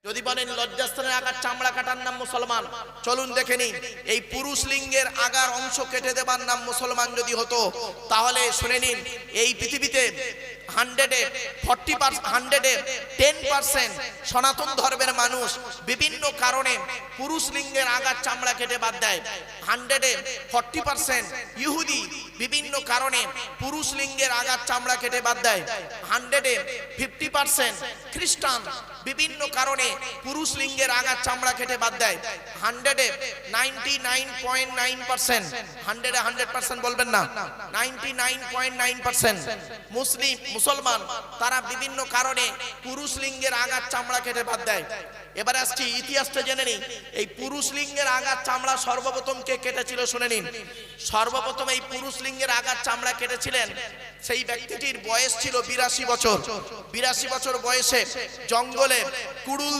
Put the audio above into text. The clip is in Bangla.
যদি বলেন লজ্জাস্থানের আগার চামড়া কাটার নাম মুসলমান, চলুন দেখে নিন এই পুরুষ লিঙ্গের আগার অংশ কেটে দেবার নাম মুসলমান যদি হতো, তাহলে শুনে নিন এই পৃথিবীতে 10% সনাতন ধর্মের মানুষ বিভিন্ন কারণে পুরুষ লিঙ্গের আগার চামড়া কেটে বাদ দেয়। 40% ইহুদি বিভিন্ন কারণে পুরুষ লিঙ্গের আগার চামড়া কেটে বাদ দেয়। 50% খ্রিস্টান বিভিন্ন কারণে পুরুষ লিঙ্গের আগার চামড়া কেটে বাদ দেয়। 99.9% 100% বলবেন না, 99.9% মুসলমান তারা বিভিন্ন কারণে পুরুষ লিঙ্গের আগার চামড়া কেটে বাদ দেয়। এবার আসছি ইতিহাসটা জেনে নিন, এই পুরুষ লিঙ্গের আগার চামড়া সর্বপ্রথম কে কেটেছিল শুনে নিন। সর্বপ্রথম এই পুরুষ লিঙ্গের আগার চামড়া কেটেছিলেন সেই ব্যক্তিটির বয়স ছিল 82 বছর। 82 বছর বয়সে জঙ্গলে কুড়ুল